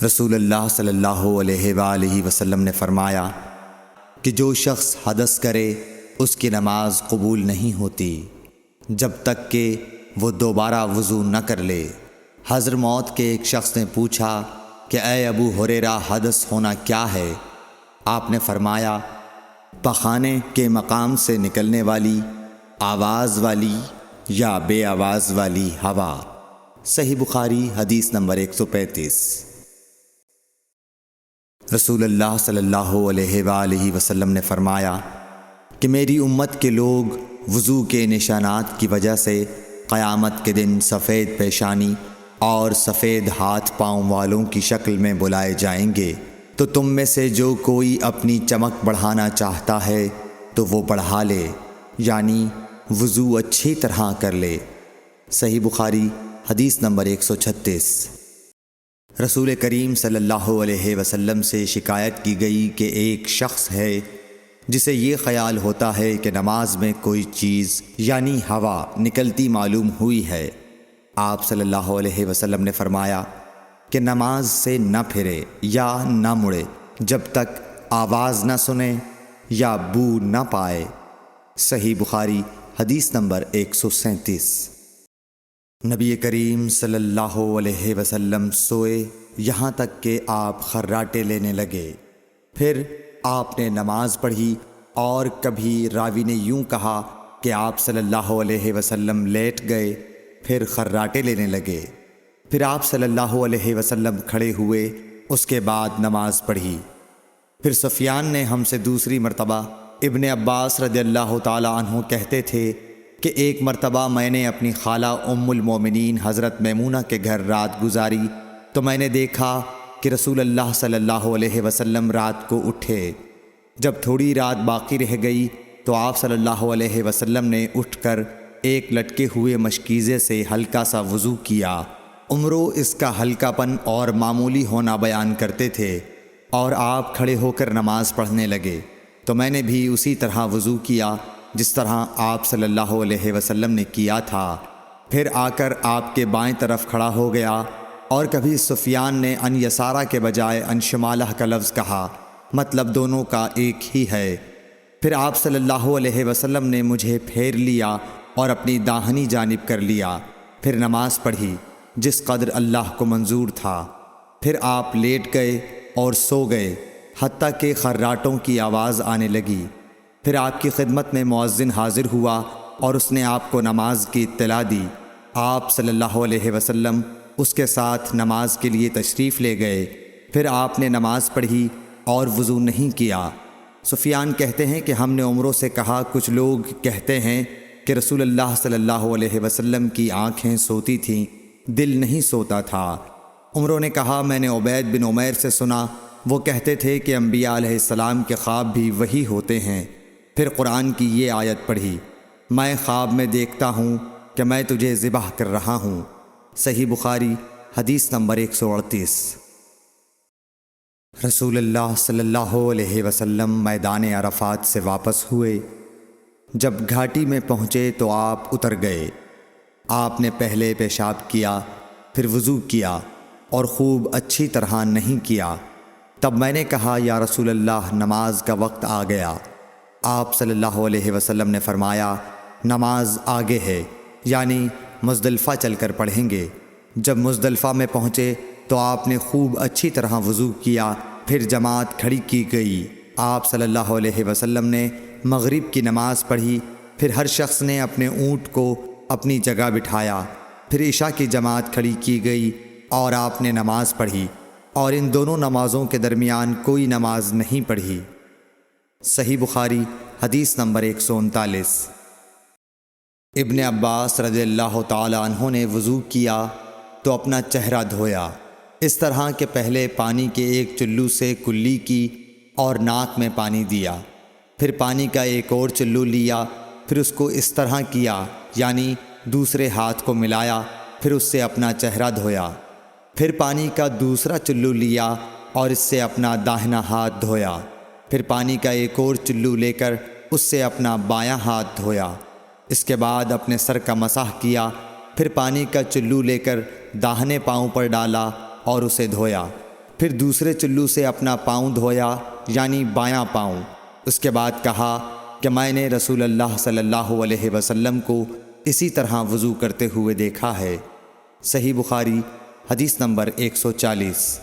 رسول اللہ صلی اللہ علیہ وآلہ وسلم نے فرمایا کہ جو شخص حدث کرے اس کی نماز قبول نہیں ہوتی جب تک کہ وہ دوبارہ وضو نہ کر لے۔ حضرموت کے ایک شخص نے پوچھا کہ اے ابو ہریرہ، حدث ہونا کیا ہے؟ آپ نے فرمایا پخانے کے مقام سے نکلنے والی آواز والی یا بے آواز والی ہوا۔ صحیح بخاری حدیث نمبر 135۔ رسول اللہ صلی اللہ علیہ وآلہ وسلم نے فرمایا کہ میری امت کے لوگ وضو کے نشانات کی وجہ سے قیامت کے دن سفید پیشانی اور سفید ہاتھ پاؤں والوں کی شکل میں بلائے جائیں گے، تو تم میں سے جو کوئی اپنی چمک بڑھانا چاہتا ہے تو وہ بڑھا لے، یعنی وضو اچھی طرح کر لے۔ صحیح بخاری حدیث نمبر 136۔ رسول کریم صلی اللہ علیہ وسلم سے شکایت کی گئی کہ ایک شخص ہے جسے یہ خیال ہوتا ہے کہ نماز میں کوئی چیز یعنی ہوا نکلتی معلوم ہوئی ہے۔ آپ صلی اللہ علیہ وسلم نے فرمایا کہ نماز سے نہ پھرے یا نہ مڑے جب تک آواز نہ سنے یا بو نہ پائے۔ صحیح بخاری حدیث نمبر 137۔ نبی کریم صلی اللہ علیہ وسلم سوئے یہاں تک کہ آپ خراٹے لینے لگے، پھر آپ نے نماز پڑھی، اور کبھی راوی نے یوں کہا کہ آپ صلی اللہ علیہ وسلم لیٹ گئے پھر خراٹے لینے لگے، پھر آپ صلی اللہ علیہ وسلم کھڑے ہوئے، اس کے بعد نماز پڑھی۔ پھر سفیان نے ہم سے دوسری مرتبہ، ابن عباس رضی اللہ تعالی عنہ کہتے تھے کہ ایک مرتبہ میں نے اپنی خالہ ام المومنین حضرت میمونہ کے گھر رات گزاری تو میں نے دیکھا کہ رسول اللہ صلی اللہ علیہ وسلم رات کو اٹھے۔ جب تھوڑی رات باقی رہ گئی تو آپ صلی اللہ علیہ وسلم نے اٹھ کر ایک لٹکے ہوئے مشکیزے سے ہلکا سا وضو کیا۔ عمرو اس کا ہلکا پن اور معمولی ہونا بیان کرتے تھے، اور آپ کھڑے ہو کر نماز پڑھنے لگے تو میں نے بھی اسی طرح وضو کیا جس طرح آپ صلی اللہ علیہ وسلم نے کیا تھا، پھر آ کر آپ کے بائیں طرف کھڑا ہو گیا۔ اور کبھی سفیان نے ان یسارہ کے بجائے ان شمالہ کا لفظ کہا، مطلب دونوں کا ایک ہی ہے۔ پھر آپ صلی اللہ علیہ وسلم نے مجھے پھیر لیا اور اپنی داہنی جانب کر لیا، پھر نماز پڑھی جس قدر اللہ کو منظور تھا، پھر آپ لیٹ گئے اور سو گئے حتیٰ کہ خراٹوں کی آواز آنے لگی۔ پھر آپ کی خدمت میں مؤذن حاضر ہوا اور اس نے آپ کو نماز کی اطلاع دی۔ آپ صلی اللہ علیہ وسلم اس کے ساتھ نماز کے لیے تشریف لے گئے، پھر آپ نے نماز پڑھی اور وضو نہیں کیا۔ سفیان کہتے ہیں کہ ہم نے عمروں سے کہا کچھ لوگ کہتے ہیں کہ رسول اللہ صلی اللہ علیہ وسلم کی آنکھیں سوتی تھیں، دل نہیں سوتا تھا۔ عمروں نے کہا میں نے عبید بن عمیر سے سنا، وہ کہتے تھے کہ انبیاء علیہ السلام کے خواب بھی وہی ہوتے ہیں۔ پھر قرآن کی یہ آیت پڑھی، میں خواب میں دیکھتا ہوں کہ میں تجھے ذبح کر رہا ہوں۔ صحیح بخاری حدیث نمبر 138۔ رسول اللہ صلی اللہ علیہ وسلم میدان عرفات سے واپس ہوئے۔ جب گھاٹی میں پہنچے تو آپ اتر گئے۔ آپ نے پہلے پیشاب کیا، پھر وضو کیا اور خوب اچھی طرح نہیں کیا۔ تب میں نے کہا یا رسول اللہ، نماز کا وقت آ گیا۔ آپ صلی اللہ علیہ وسلم نے فرمایا نماز آگے ہے، یعنی مزدلفہ چل کر پڑھیں گے۔ جب مزدلفہ میں پہنچے تو آپ نے خوب اچھی طرح وضو کیا، پھر جماعت کھڑی کی گئی۔ آپ صلی اللہ علیہ وسلم نے مغرب کی نماز پڑھی، پھر ہر شخص نے اپنے اونٹ کو اپنی جگہ بٹھایا، پھر عشاء کی جماعت کھڑی کی گئی اور آپ نے نماز پڑھی، اور ان دونوں نمازوں کے درمیان کوئی نماز نہیں پڑھی۔ صحیح بخاری حدیث نمبر 139۔ ابن عباس رضی اللہ تعالی عنہ نے وضو کیا تو اپنا چہرہ دھویا، اس طرح کہ پہلے پانی کے ایک چلو سے کلی کی اور ناک میں پانی دیا، پھر پانی کا ایک اور چلو لیا، پھر اس کو اس طرح کیا، یعنی دوسرے ہاتھ کو ملایا، پھر اس سے اپنا چہرہ دھویا، پھر پانی کا دوسرا چلو لیا اور اس سے اپنا داہنا ہاتھ دھویا، پھر پانی کا ایک اور چلو لے کر اس سے اپنا بایاں ہاتھ دھویا، اس کے بعد اپنے سر کا مسح کیا، پھر پانی کا چلو لے کر داہنے پاؤں پر ڈالا اور اسے دھویا، پھر دوسرے چلو سے اپنا پاؤں دھویا یعنی بایاں پاؤں۔ اس کے بعد کہا کہ میں نے رسول اللہ صلی اللہ علیہ وسلم کو اسی طرح وضو کرتے ہوئے دیکھا ہے۔ صحیح بخاری حدیث نمبر 140۔